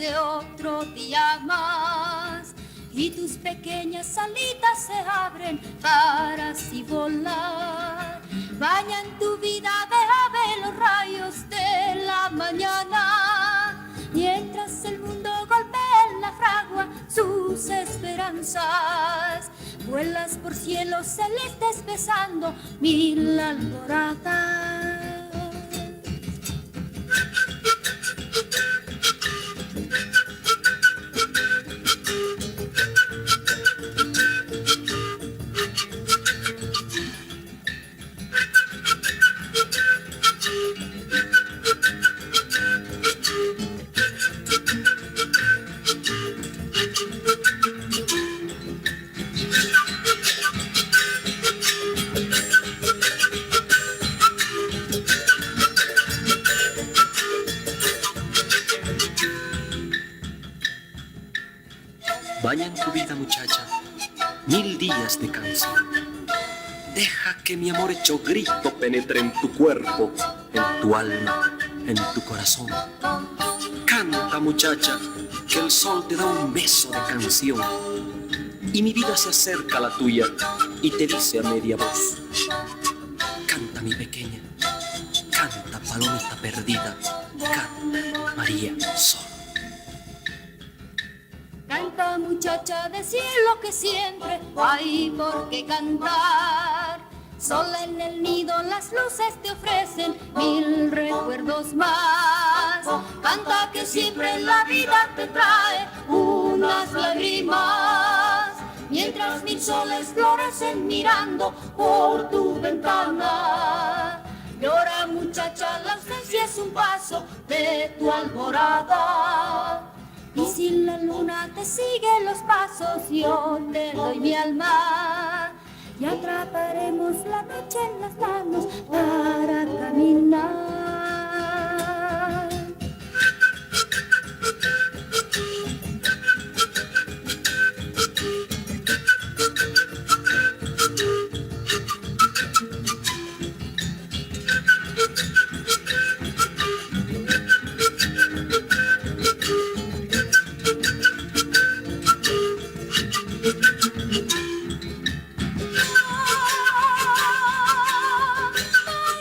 de otro día más. Y tus pequeñas alitas se abren para así volar. Bañan tu vida de ave los rayos de la mañana. Mientras el mundo golpea en la fragua sus esperanzas. Vuelas por cielos celestes besando mil alboradas. Baña en tu vida, muchacha, 1000 días de canción. Deja que mi amor hecho grito penetre en tu cuerpo, en tu alma, en tu corazón. Canta, muchacha, que el sol te da un beso de canción. Y mi vida se acerca a la tuya y te dice a media voz: canta, mi pequeña, canta, palomita perdida, canta, María Sol. Canta, muchacha, de cielo que siempre hay por qué cantar. Sola en el nido las luces te ofrecen mil recuerdos más. Canta que siempre la vida te trae unas lágrimas. Mientras mil soles florecen mirando por tu ventana. Llora, muchacha, la ausencia es un paso de tu alborada. Y si la luna te sigue los pasos, yo te doy mi alma. Y atraparemos la noche en las manos para caminar.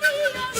María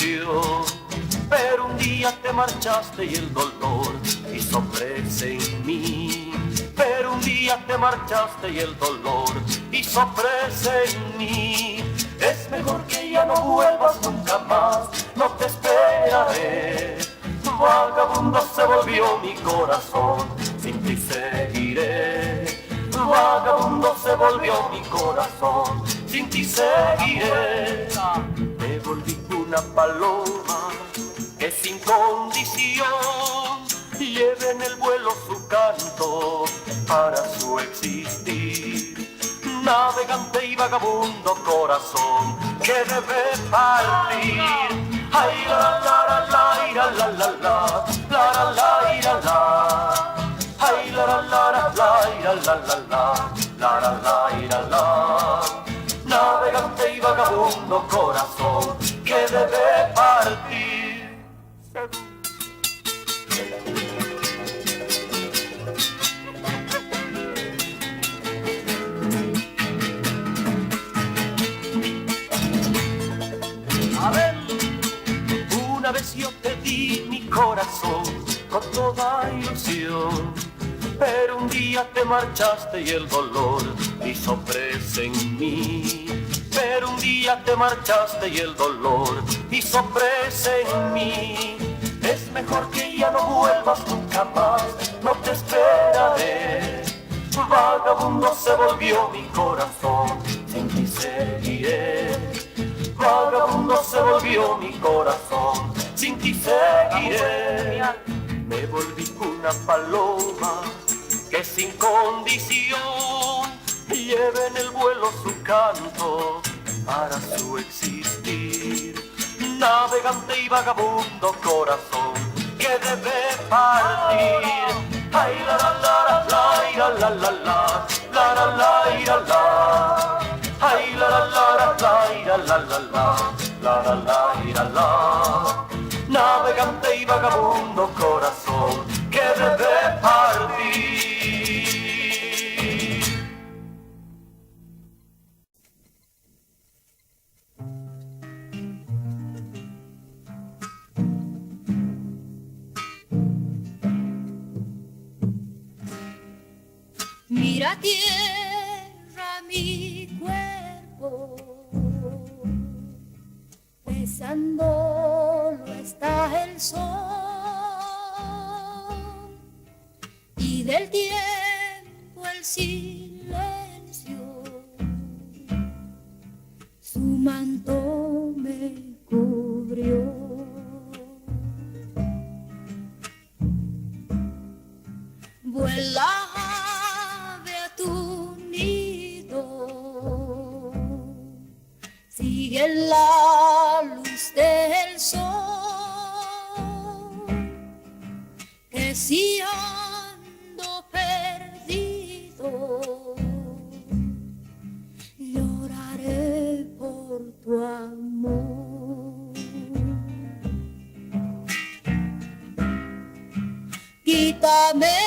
ilusión. Pero un día te marchaste y el dolor hizo presa en mí. Pero un día te marchaste y el dolor hizo presa en mí. Es mejor que ya no vuelvas nunca más, no te esperaré. Vagabundo se volvió mi corazón, sin ti seguiré. Vagabundo se volvió mi corazón, sin ti seguiré. Me volví una paloma que sin condición lleve en el vuelo su canto para su existir. Navegante y vagabundo corazón que debe partir. Ay, la la la la la la la la la la la. Ay, la la la la la la la la la. Navegante y vagabundo corazón que debe partir. A ver, una vez yo te di mi corazón con toda ilusión, pero un día te marchaste y el dolor hizo presa en mí. Pero un día te marchaste y el dolor hizo presa en mí. Es mejor que ya no vuelvas nunca más, no te esperaré. Vagabundo se volvió mi corazón, sin ti seguiré. Vagabundo se volvió mi corazón, sin ti seguiré. Me volví una paloma que sin condición lleve en el vuelo su canto para su existir. Navegante y vagabundo corazón que debe partir. Ay, la la la la la la la la la la la. Ay, la la la la la la la la. Navegante y vagabundo corazón que debe partir. Mira tierra mi cuerpo, besándolo está el sol, y del tiempo el silencio su manto me cubrió. Vuela ave a tu nido, sigue la luz del sol, que si ando perdido, lloraré por tu amor. Quítame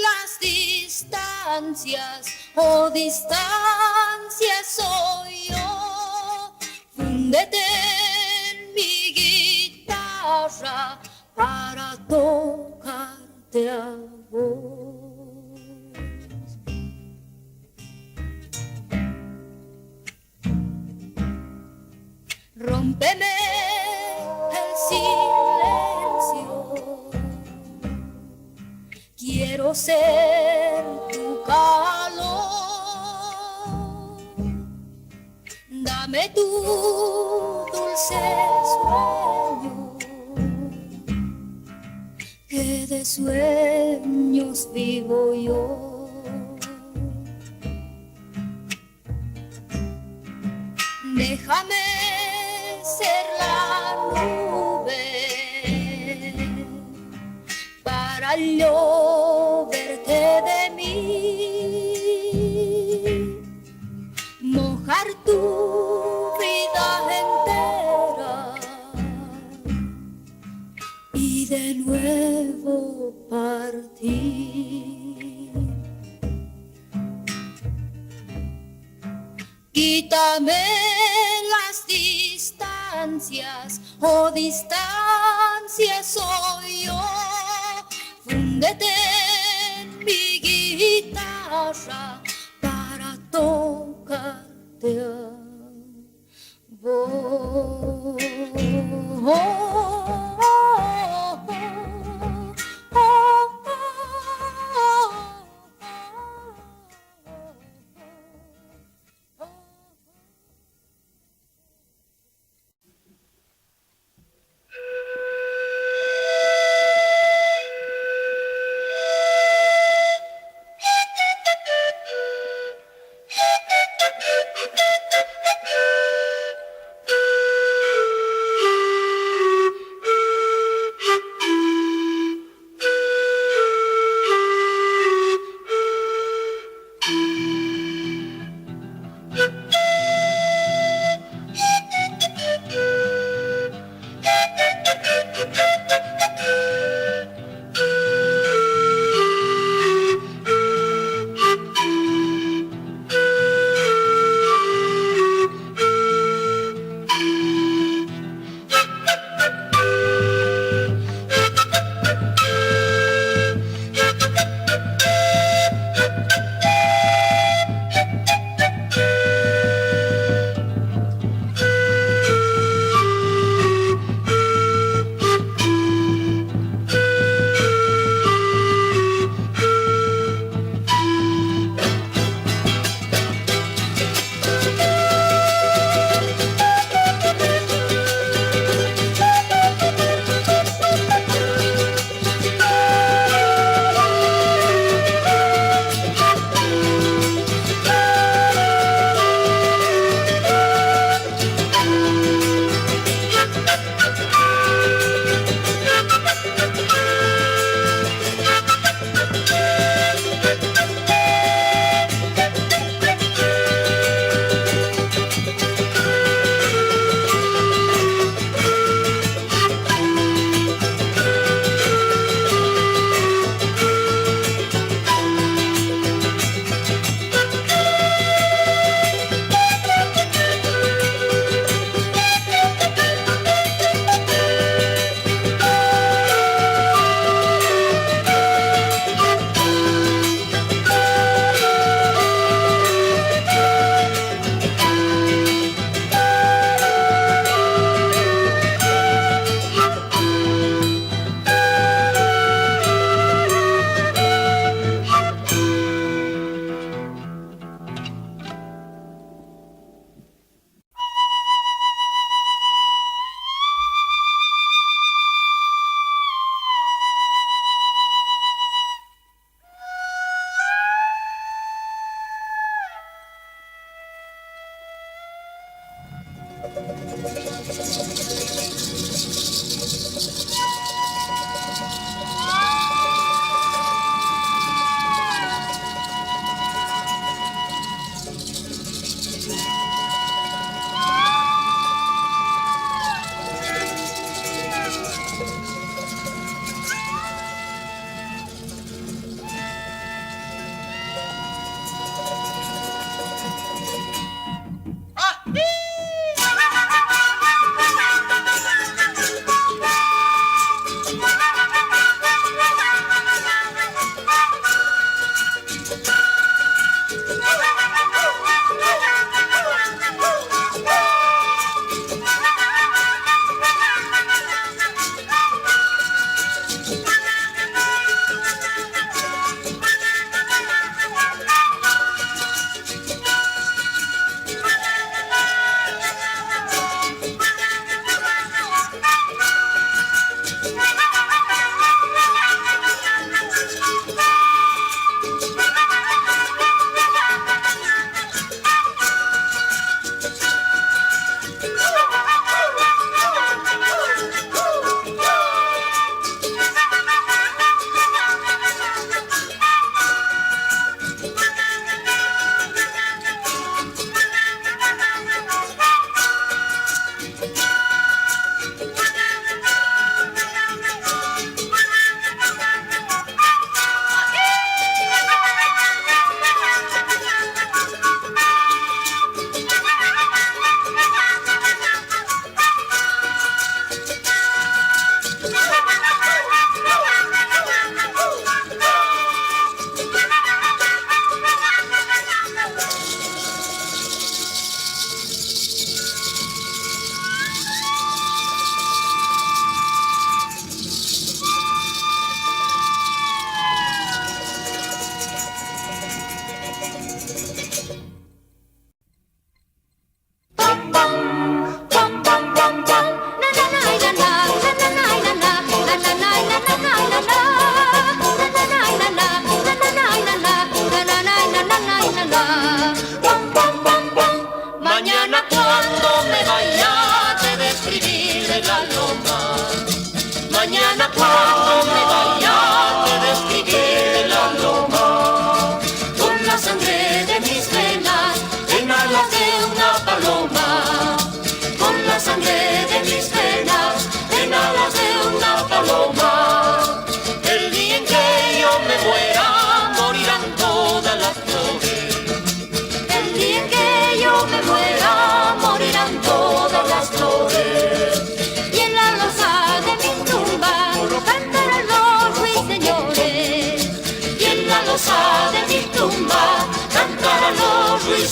las distancias, oh distancia soy yo. Fúndete en mi guitarra para tocarte a vos. Rómpeme el silencio, quiero ser tu calor. Dame tu dulce sueño, que de sueños vivo yo. Déjame ser la nube para yo verte de mí, mojar tu vida entera y de nuevo partir. Quítame las distancias, ansias o distancias soy yo. Fúndete en mi guitarra para tocarte a vos.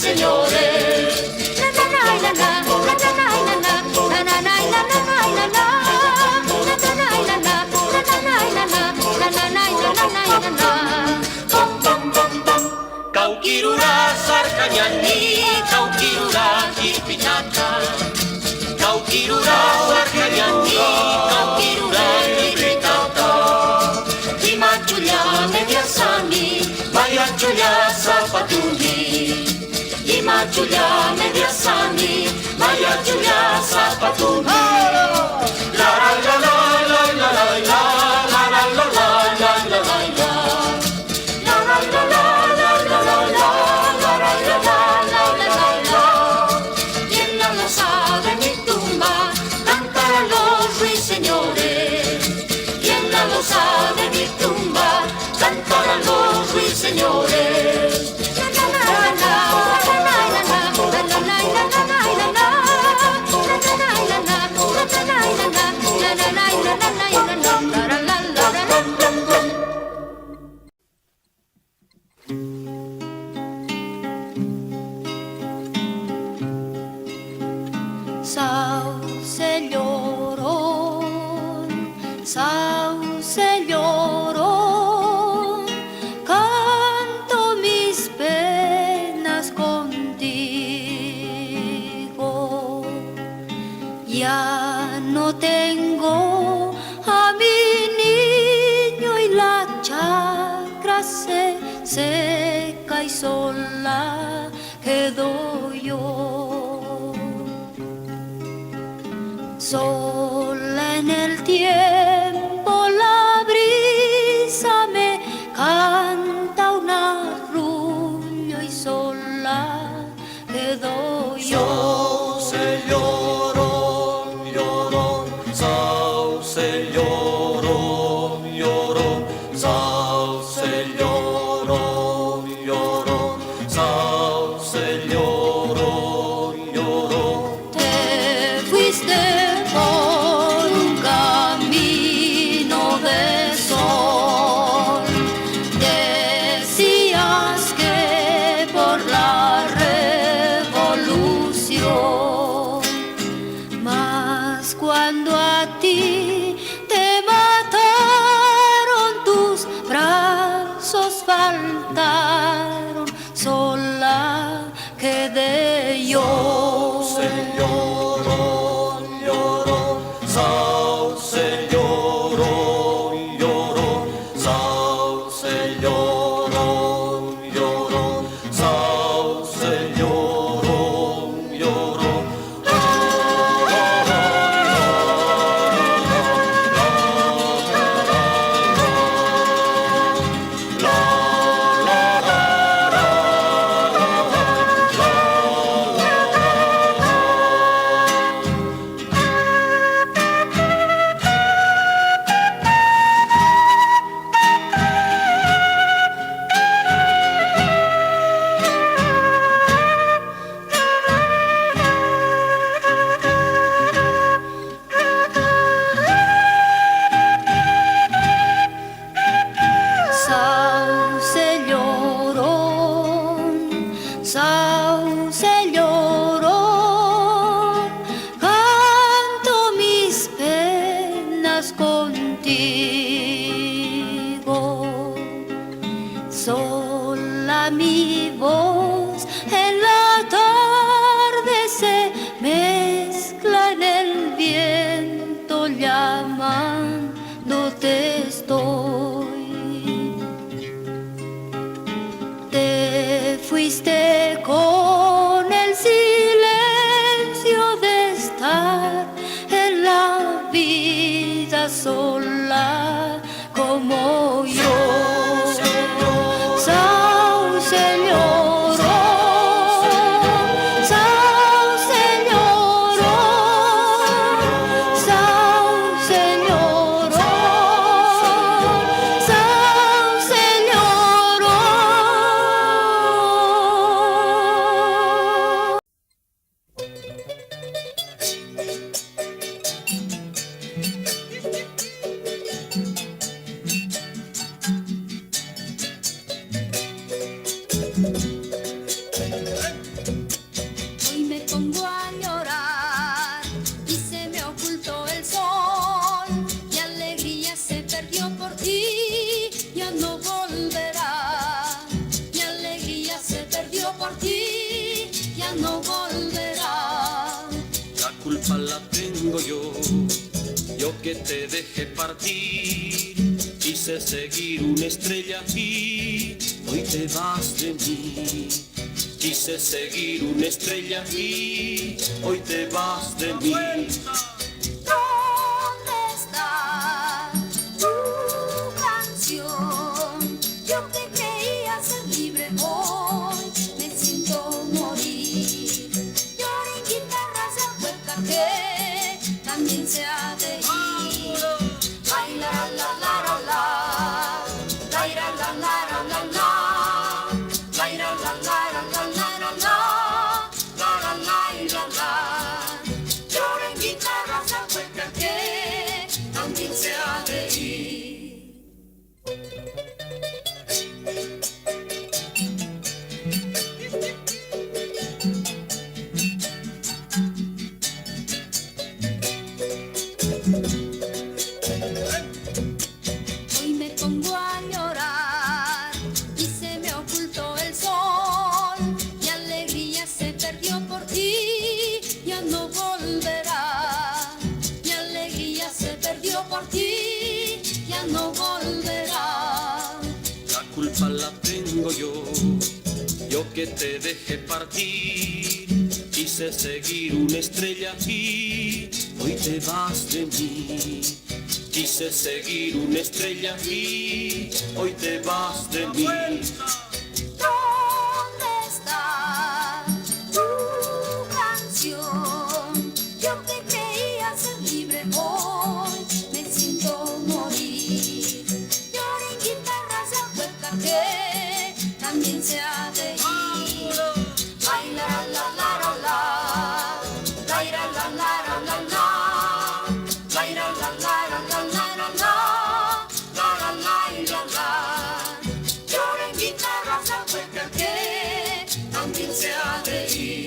ruiseñores. Kaukirura sarkañani, kaukirura jipinata. Kaukirura sarkañani, kaukirura jipinata. Imachuya mediasani, mayachuya sapatuni. Imachuya mediasani, mayachuya sapatuni. La la la la la la la la la la la la la la la la. Y en la losa de mi tumba cantarán los ruiseñores. Y en la losa de mi tumba cantarán los ruiseñores. Sauce llorón, canto mis penas contigo. Ya no tengo a mi niño y la chacra se seca y sola quedo yo. Sola en el tiempo la brisa me canta un arrullo y sola quedo yo. Sauce llorón, llorón, sauce llorón, llorón, sauce llorón, llorón, sauce llorón, llorón. Te fuiste por un camino de sol, decías que por la revolución, mas cuando a ti te mataron tus brazos faltaron, sola quedé yo. Sauce llorón, llorón, sauce llorón, llorón, sauce llorón, llorón, sauce llorón, llorón. Sauce llorón, sauce llorón, canto mis penas contigo. Sola mi voz en la tarde se mezcla en el viento, llamándote estoy. Te fuiste con el silencio de estar en la vida sola como yo. Sauce llorón, sauce llorón, sauce llorón, sauce llorón. volverá. Mi alegría se perdió por ti, ya no volverá. La culpa la tengo yo que te dejé partir. Quise seguir una estrella y hoy te vas de mí. Quise seguir una estrella y hoy te vas de mí. ¿Dónde está tu canción? Yo que creía ser libre, hoy me siento morir. Lloré en guitarras de hueca que también se ha de ir. Baila la la la la, baila la la la la la, baila la la la la la la la, la la la la. Lloré en guitarras de hueca que también se ha de ir. Hoy me pongo a llorar y se me ocultó el sol. Mi alegría se perdió por ti, ya no volverá. Mi alegría se perdió por ti, ya no volverá. La culpa la tengo yo que te dejé partir. Quise seguir una estrella y hoy te vas de mí. Quise seguir una estrella y hoy te vas de mí. ¿Dónde está tu canción? Yo que creía ser libre, hoy me siento morir. Lloré en guitarras de hueca que también se ha de ir. Baila la la la la, baila la la la la la, baila la la la la la la la, la la la la. Lloré en guitarras de hueca que también se ha de ir.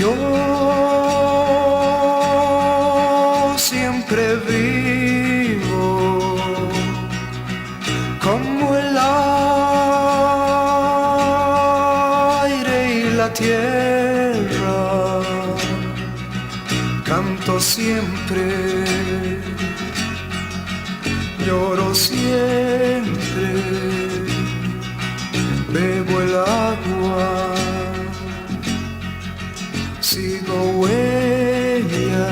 Yo siempre vivo como el aire y la tierra, canto siempre, lloro siempre, bebo el agua. Sigo huella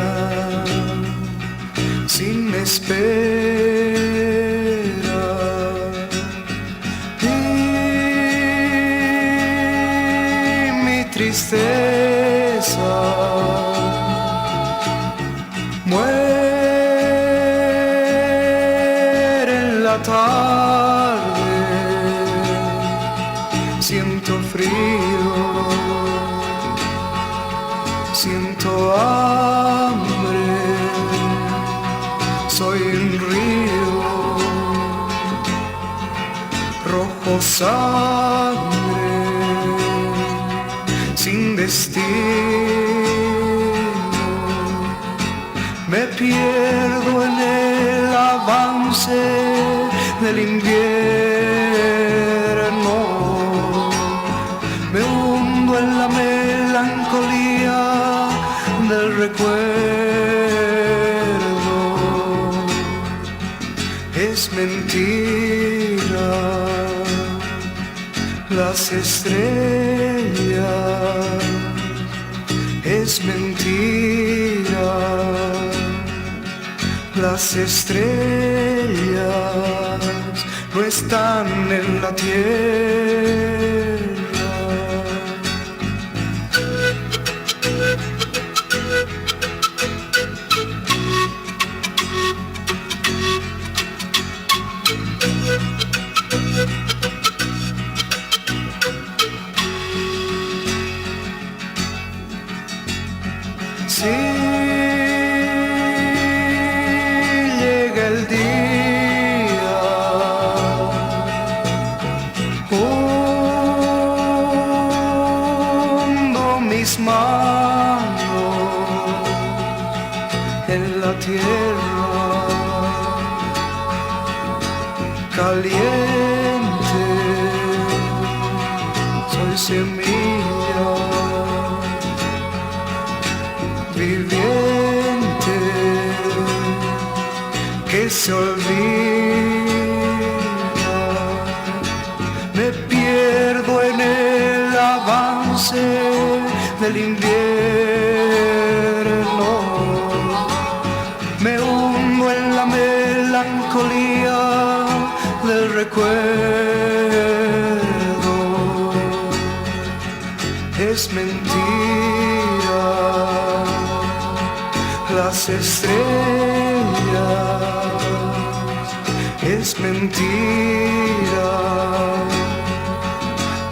sin espera y mi tristeza muere en la tarde. Siento frío, siento hambre, soy un río, rojo sangre, sin destino, me pierdo en el avance del invierno, me hundo en la melancolía del recuerdo. Es mentira, las estrellas, es mentira, las estrellas no están en la tierra. tierra caliente, soy semilla viviente que se olvida. Me pierdo en el avance del invierno, me hundo en la melancolía del recuerdo. Es mentira, las estrellas, es mentira,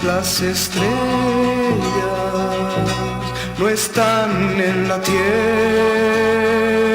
las estrellas no están en la tierra.